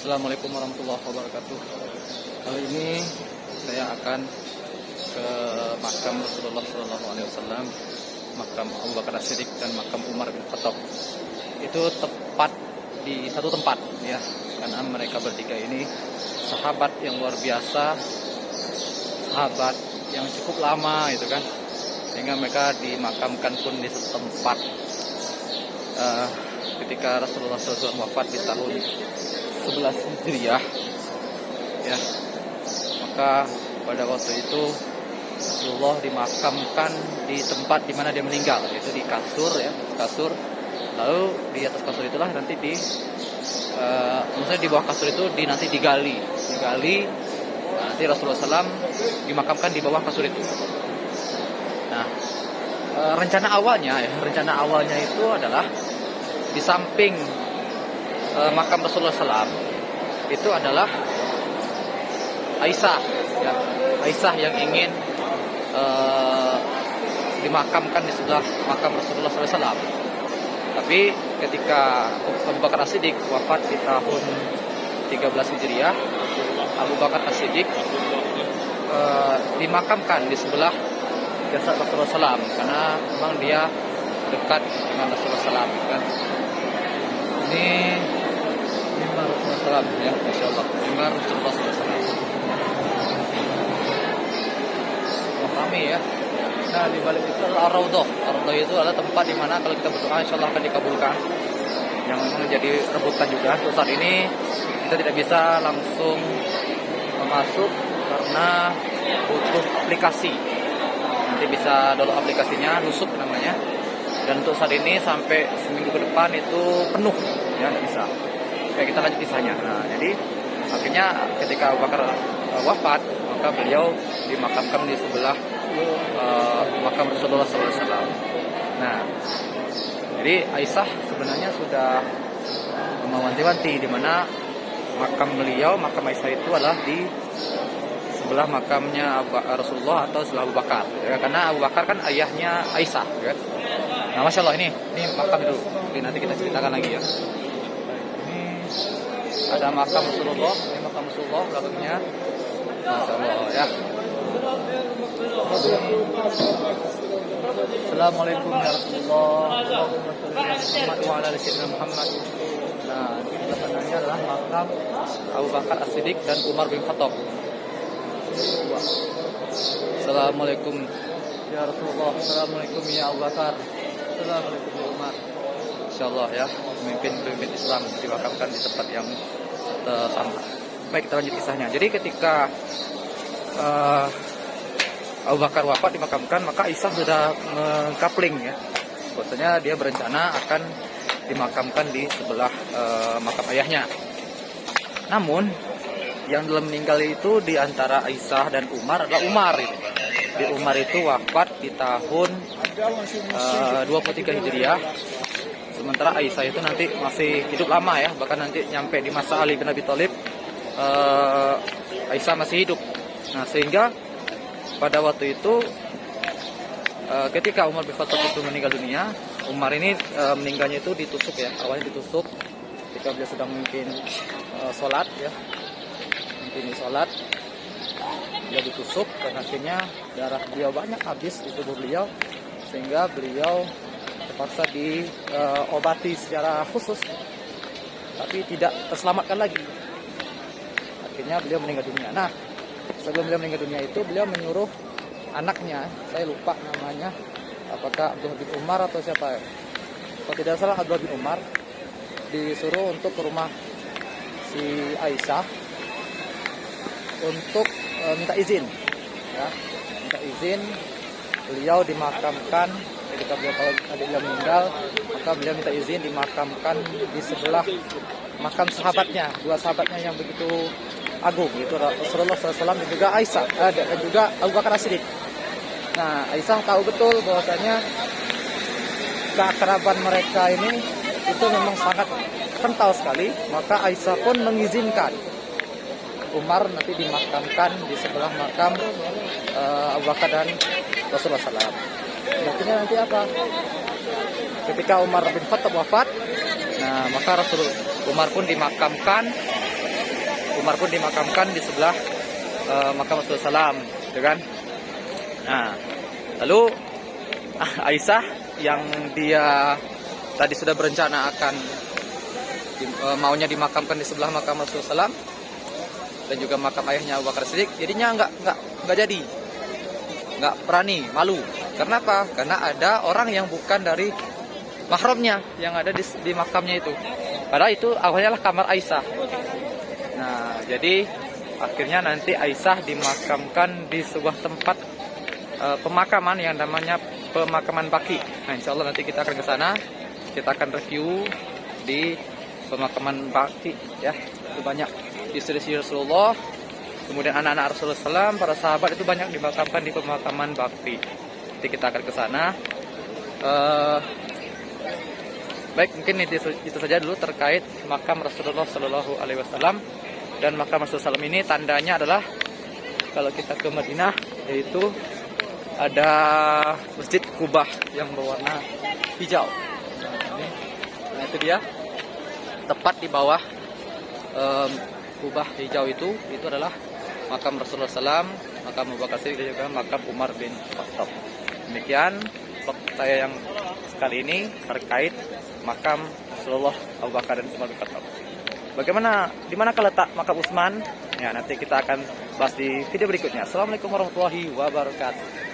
Assalamualaikum warahmatullahi wabarakatuh. Kali ini saya akan ke makam Rasulullah SAW, makam Abu Bakar As-Siddiq dan makam Umar bin Khattab. Itu tepat di satu tempat, ya, karena mereka bertiga ini sahabat yang luar biasa, sahabat yang cukup lama, itu kan, sehingga mereka dimakamkan pun di satu tempat. Ketika Rasulullah SAW wafat di tahun 11 Hijriah, ya, maka pada waktu itu Rasulullah dimakamkan di tempat di mana dia meninggal, yaitu di kasur, ya, kasur. Lalu di atas kasur itulah nanti maksudnya di bawah kasur itu nanti digali. Nanti Rasulullah SAW dimakamkan di bawah kasur itu. Nah, rencana awalnya itu adalah di samping makam Rasulullah SAW itu adalah Aisyah, ya. Aisyah yang ingin dimakamkan di sebelah makam Rasulullah SAW. Tapi ketika Abu Bakar As-Siddiq wafat di tahun 13 Hijriah, Abu Bakar As-Siddiq dimakamkan di sebelah jasad Rasulullah SAW, karena memang dia dekat dengan Rasulullah SAW, kan. Ini mimbar Rasulullah SAW, ya, Masya Allah, mimbar Rasulullah SAW. Kami, ya. Nah, di balik itu adalah Ar-Raudhah. Ar-Raudhah itu adalah tempat di mana kalau kita berdoa insya Allah akan dikabulkan. Yang memang menjadi rebutan juga. Untuk saat ini kita tidak bisa langsung masuk karena butuh aplikasi. Nanti bisa download aplikasinya, Nusuk namanya. Dan untuk saat ini sampai seminggu ke depan itu penuh, ya, nggak bisa. Oke, kita lanjut kisahnya. Nah, jadi akhirnya ketika Abu Bakar wafat, maka beliau dimakamkan di sebelah makam Rasulullah SAW. Nah, jadi Aisyah sebenarnya sudah mewanti-wanti di mana makam beliau, makam Aisyah itu adalah di sebelah makamnya Rasulullah atau sebelah Abu Bakar, ya, karena Abu Bakar kan ayahnya Aisyah, ya. Nah, Masya Allah, ini makam itu. Jadi nanti kita ceritakan lagi, ya. Ini ada makam Rasulullah, ini makam Rasulullah belakangnya. Masya Allah, ya. Assalamualaikum warahmatullahi wabarakatuh. Nah, di belakangnya adalah makam Abu Bakar As-Siddiq dan Umar bin Khattab. Assalamualaikum ya Rasulullah, Assalamualaikum ya Abu Bakar, Assalamualaikum ya Umar. Insyaallah, ya, pemimpin Islam dimakamkan di tempat yang sama. Baik, kita lanjut kisahnya. Jadi ketika Abu Bakar wafat dimakamkan, maka Aisyah sudah mengkapling, ya. Bahwasanya dia berencana akan dimakamkan di sebelah makam ayahnya. Namun yang dalam meninggal itu di antara Aisyah dan Umar adalah Umar itu. Di Umar itu wafat di tahun 23 Hijriah. Sementara Aisyah itu nanti masih hidup lama, ya, bahkan nanti nyampe di masa Ali bin Abi Thalib, Aisyah masih hidup. Nah, sehingga pada waktu itu ketika Umar bin Khattab itu meninggal dunia, Umar ini meninggalnya itu ditusuk, ya, awalnya ditusuk ketika beliau sedang memimpin sholat, ya, memimpin sholat, beliau ditusuk dan akhirnya darah beliau banyak habis di tubuh beliau, sehingga beliau terpaksa diobati secara khusus, tapi tidak terselamatkan lagi. Akhirnya beliau meninggal dunia. Nah, sebelum beliau meninggal dunia itu beliau menyuruh anaknya, saya lupa namanya, apakah Abdullah bin Umar atau siapa, kalau tidak salah Abdullah bin Umar, disuruh untuk ke rumah si Aisyah untuk minta izin, ya, minta izin beliau dimakamkan. Ketika beliau tahu adik beliau meninggal, maka beliau minta izin dimakamkan di sebelah makam sahabatnya, dua sahabatnya yang begitu agung, yaitu Rasulullah SAW dan juga Aisyah, dan juga Abu Bakar As-Siddiq. Nah, Aisyah tahu betul bahwasanya keakraban mereka ini itu memang sangat kental sekali, maka Aisyah pun mengizinkan Umar nanti dimakamkan di sebelah makam Abu Bakar dan Rasulullah SAW. Artinya nanti apa? Ketika Umar bin Khattab wafat, nah maka Umar pun dimakamkan Umar pun dimakamkan di sebelah makam Rasulullah SAW, gitu kan. Nah, lalu Aisyah yang dia tadi sudah berencana akan maunya dimakamkan di sebelah makam Rasulullah SAW dan juga makam ayahnya Abu Bakar Siddiq, jadinya nggak jadi, nggak berani, malu. Karena apa? Karena ada orang yang bukan dari mahramnya yang ada di makamnya itu. Padahal itu awalnya lah kamar Aisyah. Nah, jadi akhirnya nanti Aisyah dimakamkan di sebuah tempat pemakaman yang namanya pemakaman Baqi. Nah, insya Allah nanti kita akan ke sana, kita akan review di pemakaman Baqi, ya. Itu banyak istri-istri Rasulullah, kemudian anak-anak Rasulullah SAW, para sahabat itu banyak dimakamkan di pemakaman Baqi. Nanti kita akan ke sana. Baik, mungkin itu saja dulu terkait makam Rasulullah Sallallahu Alaihi Wasallam. Dan makam Rasulullah SAW ini tandanya adalah kalau kita ke Madinah, yaitu ada Masjid Kubah yang berwarna hijau. Nah, itu dia, tepat di bawah Kubah hijau itu adalah makam Rasulullah SAW, makam Abu Bakar Siddiq, dan juga makam Umar bin Khattab. Demikian vlog saya yang kali ini terkait makam Rasulullah, Abu Bakar dan Umar bin Khattab. Bagaimana, di mana letak makam Utsman? Ya, nanti kita akan bahas di video berikutnya. Assalamualaikum warahmatullahi wabarakatuh.